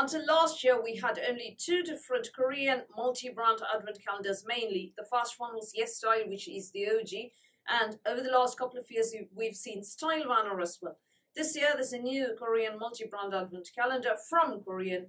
Until last year, we had only two different Korean multi-brand advent calendars mainly. The first one was Yes Style, which is the OG, and over the last couple of years, we've seen Stylekorean as well. This year, there's a new Korean multi-brand advent calendar from a Korean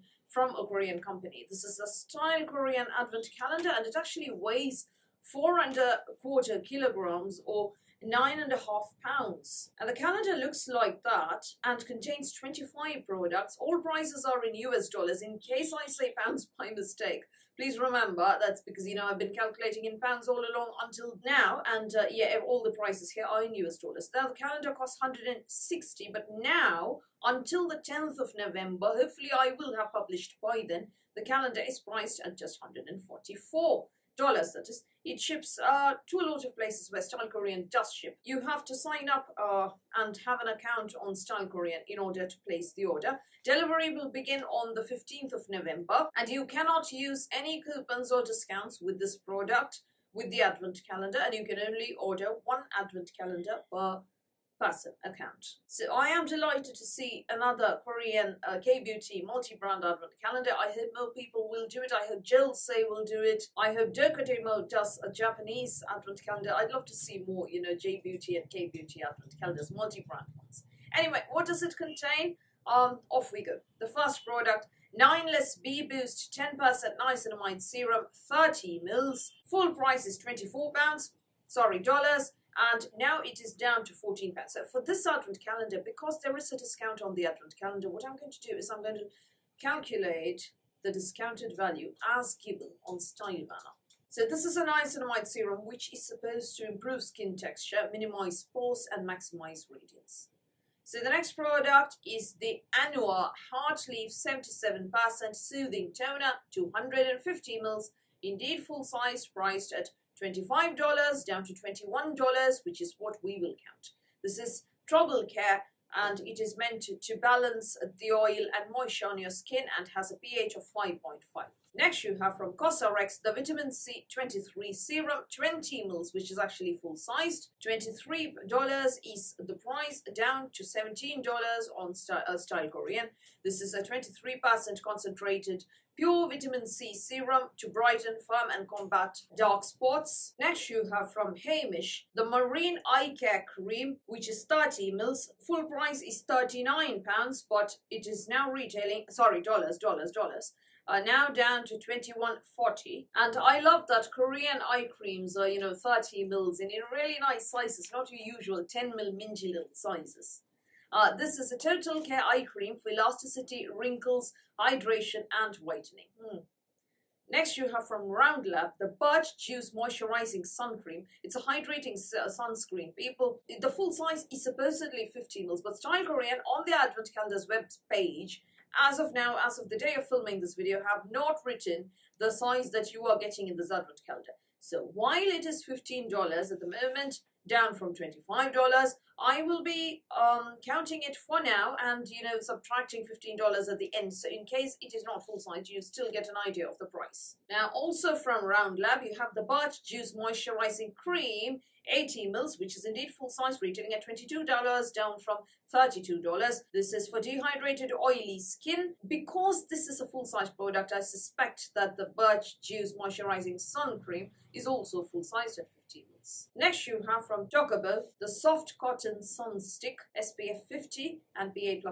company. This is a Stylekorean advent calendar, and it actually weighs 4¼ kilograms or 9.5 pounds. And the calendar looks like that and contains 25 products. All prices are in US dollars. In case I say pounds by mistake, please remember that's because, you know, I've been calculating in pounds all along until now, and yeah, all the prices here are in US dollars. Now, the calendar costs 160, but now, until the 10th of November, hopefully I will have published by then, the calendar is priced at just $144. That is, it ships to a lot of places where Stylekorean does ship. You have to sign up and have an account on Stylekorean in order to place the order. Delivery will begin on the 15th of November, and you cannot use any coupons or discounts with this product, with the advent calendar, and you can only order one advent calendar per person account. So I am delighted to see another Korean K-beauty multi-brand advent calendar. I hope more people will do it. I hope Jelsay will do it. I hope Dokotemo does a Japanese advent calendar. I'd love to see more, you know, J-beauty and K-beauty advent calendars, multi-brand ones. Anyway, what does it contain? Off we go. The first product, 9 Less B Boost 10% niacinamide serum, 30 mils. Full price is $24, and now it is down to 14 pounds. So for this advent calendar, because there is a discount on the advent calendar, what I'm going to do is I'm going to calculate the discounted value as given on Stylekorean. So this is a niacinamide serum which is supposed to improve skin texture, minimize pores and maximize radiance. So the next product is the Anua Heart Leaf 77% Soothing Toner, 250 mils, indeed full size, priced at $25 down to $21, which is what we will count. This is Trouble Care, and it is meant to balance the oil and moisture on your skin and has a pH of 5.5. Next, you have from Cosrx the Vitamin C 23 Serum, 20 mils, which is actually full-sized. $23 is the price, down to $17 on Stylekorean. This is a 23% concentrated pure vitamin C serum to brighten, firm and combat dark spots. Next, you have from Hamish the Marine Eye Care Cream, which is 30 mils. Full price is £39, but it is now retailing, dollars, now down to $21.40. And I love that Korean eye creams are, you know, 30 mils in really nice sizes, not your usual 10 mil mingy little sizes. This is a total care eye cream for elasticity, wrinkles, hydration and whitening. Next, you have from Roundlab the Birch Juice Moisturizing Sun Cream. It's a hydrating sunscreen. People, the full size is supposedly 50 mils, but Stylekorean on the Advent Calendar's web page, as of now, as of the day of filming this video, have not written the size that you are getting in this Advent Calendar. So while it is $15 at the moment, down from $25, I will be counting it for now and, you know, subtracting $15 at the end. So in case it is not full size, you still get an idea of the price. Now, also from Roundlab, you have the Birch Juice Moisturizing Cream, 80 mils, which is indeed full size, retailing at $22, down from $32. This is for dehydrated oily skin. Because this is a full size product, I suspect that the Birch Juice Moisturizing Sun Cream is also full size at 50 mils. Next, you have from Tokobo the Soft Cotton Sun Stick, SPF 50 and PA++++.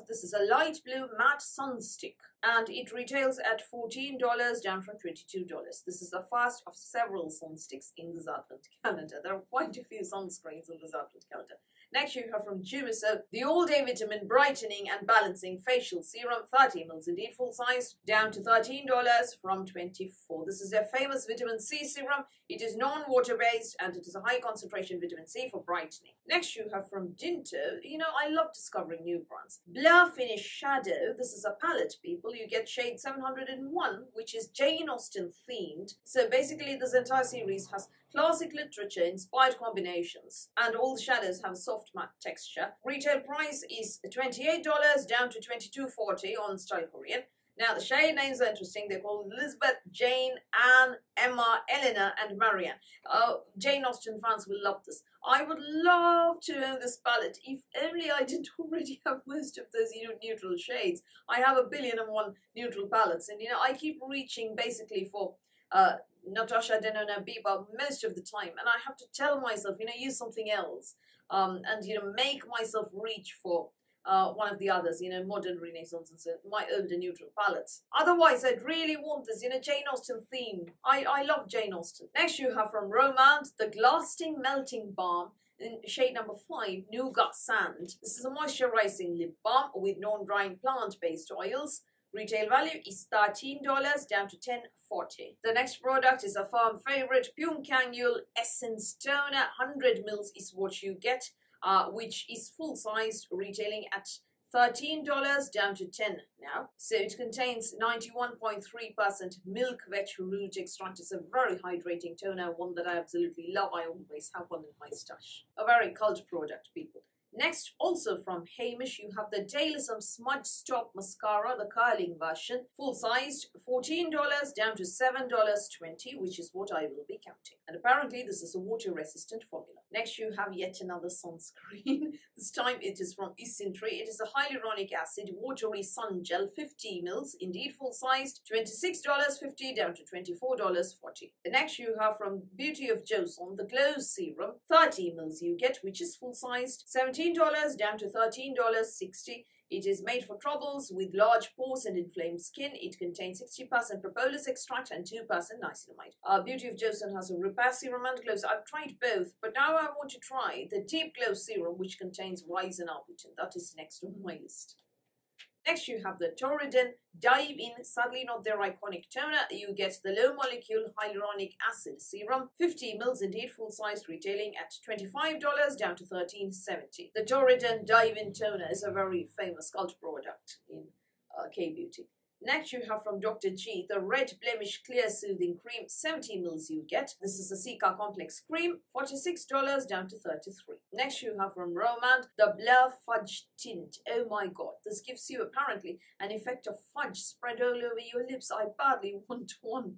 This is a light blue matte sun stick, and it retails at $14, down from $22. This is the first of several sun sticks in this Advent Calendar. There are quite a few sunscreens in this Advent Calendar. Next, you have from Jumiso the All Day Vitamin Brightening and Balancing Facial Serum, 30 mils, indeed full size, down to $13 from $24. This is their famous vitamin C serum. It is non-water based and it is a high concentration vitamin C for brightening. Next, you have from Dinto. You know, I love discovering new brands. Blur Finish Shadow. This is a palette, people. You get shade 701, which is Jane Austen themed. So basically, this entire series has classic literature inspired combinations, and all the shadows have a soft matte texture. Retail price is $28, down to $22.40 on Stylekorean. Now, the shade names are interesting. They're called Elizabeth, Jane, Anne, Emma, Eleanor, and Marianne. Jane Austen fans will love this. I would love to own this palette, if only I didn't already have most of those neutral shades. I have 1,000,000,001 neutral palettes, and I keep reaching basically for Natasha Denona Biba most of the time, and I have to tell myself, use something else, and make myself reach for one of the others, modern Renaissance and so my older neutral palettes. Otherwise, I'd really want this, Jane Austen theme. I love Jane Austen. Next, you have from Romance, the Lasting Melting Balm in shade number 5, Nougat Sand. This is a moisturizing lip balm with non-drying plant-based oils. Retail value is $13 down to $10.40. The next product is a firm favorite, Pyongyangul Essence Toner. 100 mils is what you get, which is full-sized, retailing at $13 down to $10 now. So it contains 91.3% milk veg root extract. It's a very hydrating toner, one that I absolutely love. I always have one in my stash. A very cult product, people. Next, also from Hamish, you have the Dailism Smudge Stop Mascara, the curling version, full-sized, $14 down to $7.20, which is what I will be counting. And apparently this is a water-resistant formula. Next, you have yet another sunscreen. This time it is from Isintry. It is a hyaluronic acid watery sun gel, 50 mils, indeed full-sized, $26.50 down to $24.40. The next you have from Beauty of Joseon, the Glow Serum, 30 mils you get, which is full-sized, $17 down to $13.60. It is made for troubles with large pores and inflamed skin. It contains 60% propolis extract and 2% niacinamide. Beauty of Joseon has a repair serum and glow. I've tried both, but now I want to try the Deep Glow Serum, which contains rice and arbutin. That is next on my list. Next, you have the Torridon Dive In, sadly not their iconic toner. You get the low molecule hyaluronic acid serum, 50 mils indeed, full size, retailing at $25 down to $13.70. The Torridon Dive In toner is a very famous cult product in K-beauty. Next, you have from Dr. G, the Red Blemish Clear Soothing Cream, 70 mils you get. This is a Sika Complex Cream, $46 down to $33. Next, you have from Romand, the Blur Fudge Tint. Oh my god, this gives you apparently an effect of fudge spread all over your lips. I badly want one.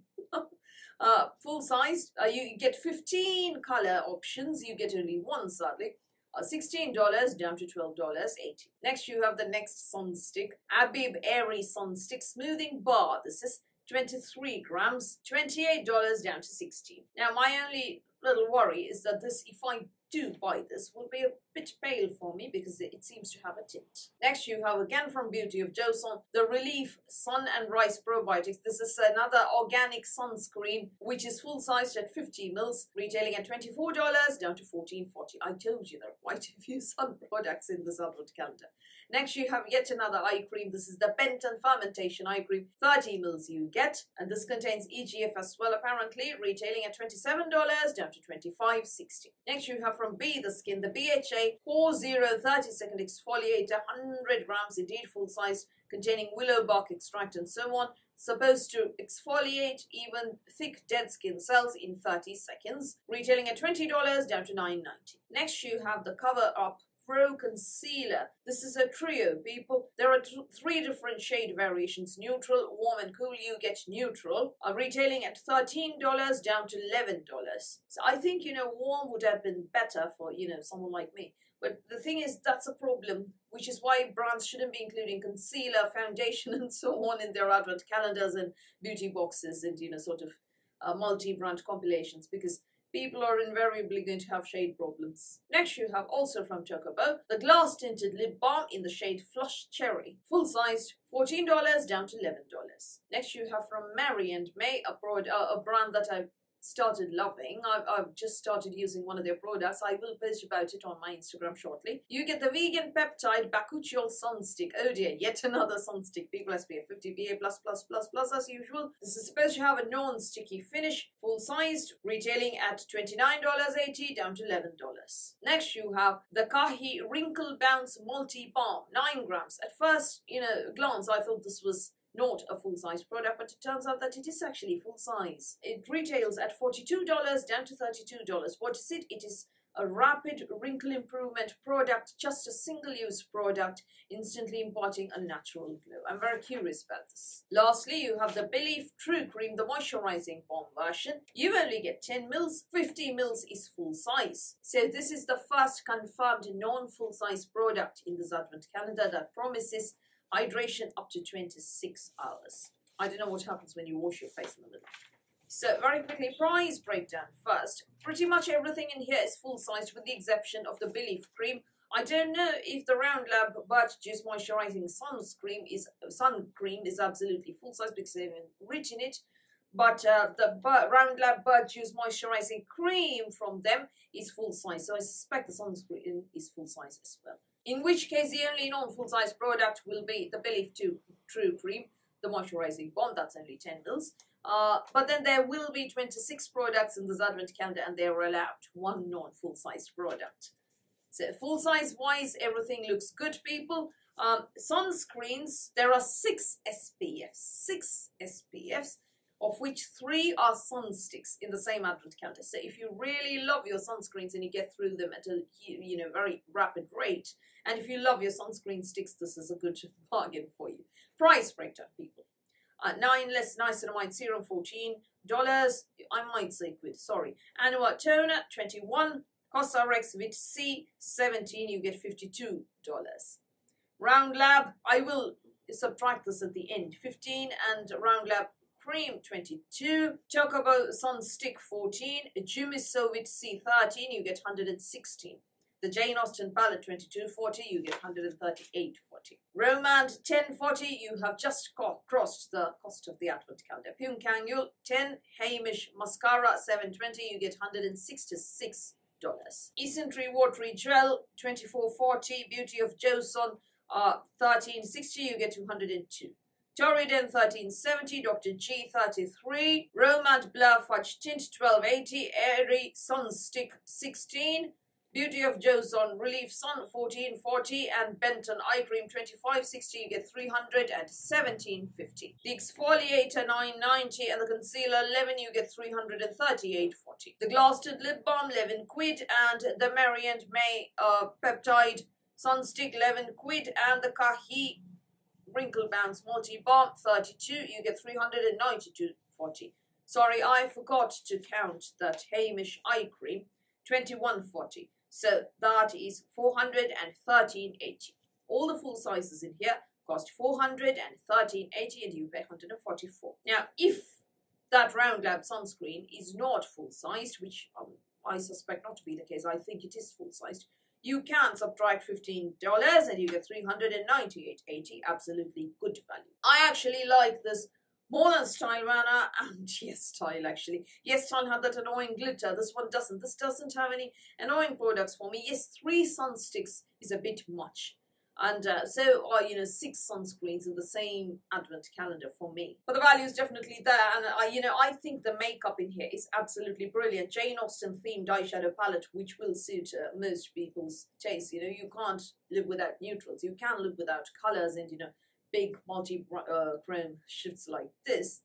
Full size, you get 15 color options. You get only one, sadly. $16 down to $12.80. Next, you have the next sun stick, Abib Airy Sun Stick Smoothing Bar. This is 23 grams, $28 down to $16. Now, my only little worry is that this, if I do buy this, will be a bit pale for me because it seems to have a tint. Next, you have again from Beauty of Joseon, the Relief Sun and Rice Probiotics. This is another organic sunscreen, which is full-sized at 50 mils, retailing at $24 down to $14.40. I told you there are quite a few sun products in this advert calendar. Next, you have yet another eye cream. This is the Benton Fermentation Eye Cream, 30 mils you get, and this contains EGF as well, apparently, retailing at $27 down to $25.60. Next, you have from Be The Skin, the BHA Pore Zero 30-second exfoliator, 100 grams, indeed full-size, containing willow bark extract and so on, supposed to exfoliate even thick dead skin cells in 30 seconds, retailing at $20 down to $9.90. Next, you have the Cover Up Pro Concealer. This is a trio, people. There are 3 different shade variations, neutral, warm and cool. You get neutral, retailing at $13 down to $11. So I think, warm would have been better for, someone like me. But the thing is, that's a problem, which is why brands shouldn't be including concealer, foundation, and so on in their advert calendars and beauty boxes and, sort of multi-brand compilations, because people are invariably going to have shade problems. Next, you have also from Chocobo, the Glass Tinted Lip Balm in the shade Flush Cherry. Full-sized, $14 down to $11. Next, you have from Mary and May, a brand that I've started loving. I've just started using one of their products. I will post about it on my Instagram shortly. You get the vegan peptide bakuchiol sunstick. Oh dear, yet another sunstick. People SPF 50 PA++++ as usual. This is supposed to have a non-sticky finish, full-sized, retailing at $29.80 down to $11. Next, you have the Kahi Wrinkle Bounce Multi Balm, 9 grams. At first, glance, I thought this was not a full-size product, but it turns out that it is actually full-size. It retails at $42 down to $32. What is it? It is a rapid wrinkle improvement product, just a single-use product, instantly imparting a natural glow. I'm very curious about this. Lastly, you have the Belief True Cream, the moisturizing balm version. You only get 10 mils, 50 mils is full size. So this is the first confirmed non-full size product in this advent calendar that promises hydration up to 26 hours. I don't know what happens when you wash your face in the middle. So very quickly, price breakdown first. Pretty much everything in here is full size with the exception of the Belief cream. I don't know if the Round Lab Bud Juice Moisturizing Sun Cream is absolutely full size because they haven't written it. But the Round Lab Bud Juice Moisturizing Cream from them is full size. So I suspect the sunscreen is full size as well. In which case, the only non-full size product will be the Belief True Cream, the moisturizing balm. That's only 10 mils. But then there will be 26 products in this advent calendar and they are allowed one non-full size product. So full size wise, everything looks good, people. Sunscreens, there are 6 SPFs, of which 3 are sun sticks in the same advent calendar. So if you really love your sunscreens and you get through them at a very rapid rate, and if you love your sunscreen sticks, this is a good bargain for you. Price breakdown, people. 9 less niacinamide serum, $14. I might say quid, sorry. Annual toner, 21. CosRx with C, 17. You get $52. Round Lab, I will subtract this at the end. 15, and Round Lab cream, 22. Chocobo Sun Stick, 14. Jumiso with C, 13. You get 116. The Jane Austen palette, 22.40, you get 138.40. Romand, 10.40, you have just crossed the cost of the advent calendar. Pyunkangul, 10. Hamish Mascara, 7.20, you get $166. Eccentric Watery Gel, 24.40. Beauty of Joseon, 13.60, you get 202. Torridon, 13.70. Dr. G, 33. Romand Blur Fudge Tint, 12.80. Airy Sun Stick, 16. Beauty of Joseon Relief Sun, 14.40, and Benton Eye Cream, 25.60. You get 317.50. The exfoliator, 9.90, and the concealer, 11. You get 338.40. The Glassted Lip Balm, 11 quid, and the Mary and May Peptide Sun Stick, 11 quid, and the Kahi Wrinkle Bounce Multi Balm, 32. You get 392.40. Sorry, I forgot to count that Hamish Eye Cream, 21.40. So that is 413.80. All the full sizes in here cost 413.80 and you pay 144. Now, if that Round Lab sunscreen is not full sized, which I suspect not to be the case, I think it is full sized, you can subtract $15 and you get 398.80. Absolutely good value. I actually like this more than Stylekorean and Yes Style actually. Yes Style had that annoying glitter. This one doesn't. This doesn't have any annoying products for me. Yes, 3 sun sticks is a bit much. And so are, 6 sunscreens in the same advent calendar for me. But the value is definitely there. And I think the makeup in here is absolutely brilliant. Jane Austen themed eyeshadow palette, which will suit most people's taste. You can't live without neutrals. You can live without colors and, big multi-chrome shifts like this.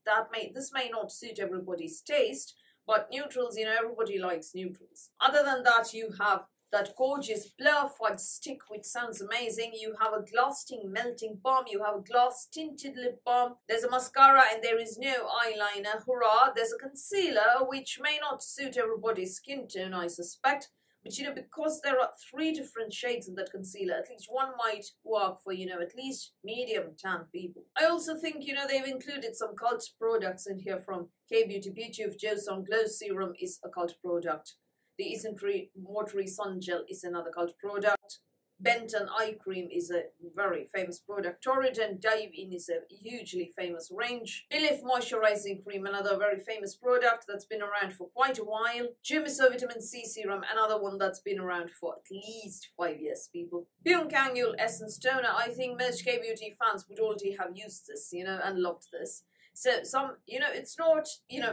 This may not suit everybody's taste, but neutrals, everybody likes neutrals. Other than that, you have that gorgeous Blur Fudge Stick, which sounds amazing. You have a glass tint melting balm. You have a glass tinted lip balm. There's a mascara and there is no eyeliner. Hurrah! There's a concealer, which may not suit everybody's skin tone, I suspect. But, because there are 3 different shades in that concealer, at least one might work for, at least medium tan people. I also think, they've included some cult products in here from K-Beauty. Beauty of Joseon Glow Serum is a cult product. The Eccentric Watery Sun Gel is another cult product. Benton Eye Cream is a very famous product. Torridon Dive In is a hugely famous range. Belief Moisturizing Cream, another very famous product that's been around for quite a while. Jumiso Vitamin C Serum, another one that's been around for at least 5 years, people. Pyunkangul Essence Toner, I think most K-Beauty fans would already have used this, and loved this. So it's not,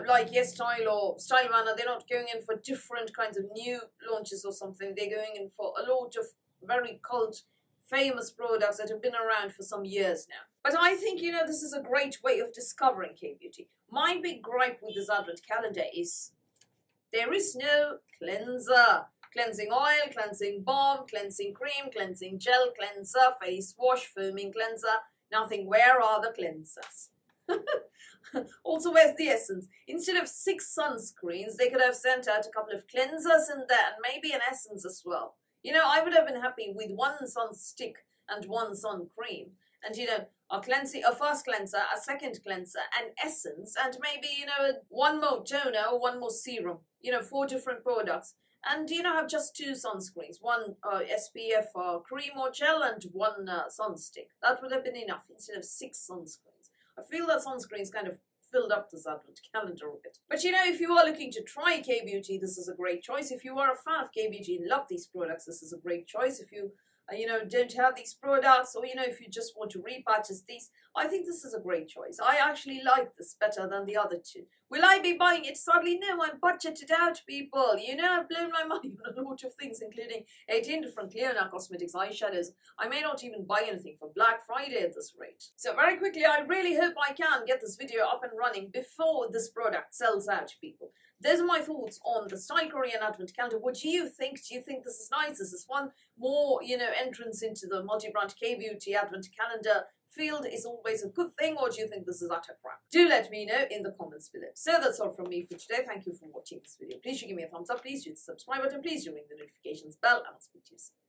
like Yes Style or Stylekorean, they're not going in for different kinds of new launches or something. They're going in for a lot of very cult, famous products that have been around for some years now. But I think, this is a great way of discovering K-Beauty. My big gripe with this advent calendar is there is no cleanser. cleansing oil, cleansing balm, cleansing cream, cleansing gel, cleanser, face wash, foaming cleanser. Nothing. Where are the cleansers? Also, where's the essence? Instead of 6 sunscreens, they could have sent out a couple of cleansers in there and maybe an essence as well. You know, I would have been happy with 1 sun stick and 1 sun cream. And, you know, a first cleanser, a second cleanser, an essence, and maybe, you know, 1 more toner or 1 more serum. You know, 4 different products. And, you know, have just 2 sunscreens. 1 SPF cream or gel and 1 sun stick. That would have been enough instead of 6 sunscreens. I feel that sunscreens kind of filled up this advent calendar a bit. But you know, if you are looking to try K-Beauty, this is a great choice. If you are a fan of K-Beauty and love these products, this is a great choice. If you you know, don't have these products, or you know, if you just want to repurchase these, I think this is a great choice. I actually like this better than the other 2. Will I be buying it? Sadly, no. I'm budgeted out, people. You know, I've blown my money on a lot of things, including 18 different Leona Cosmetics eyeshadows. I may not even buy anything for Black Friday at this rate. So very quickly, I really hope I can get this video up and running before this product sells out, people. Those are my thoughts on the Stylekorean Advent Calendar. What do you think? Do you think this is nice? Is this one more, you know, entrance into the multi-brand K-Beauty Advent Calendar field is always a good thing, or do you think this is utter crap? Do let me know in the comments below. So that's all from me for today. Thank you for watching this video. Please do give me a thumbs up. Please do the subscribe button. Please do ring the notifications bell, and I'll speak to you soon.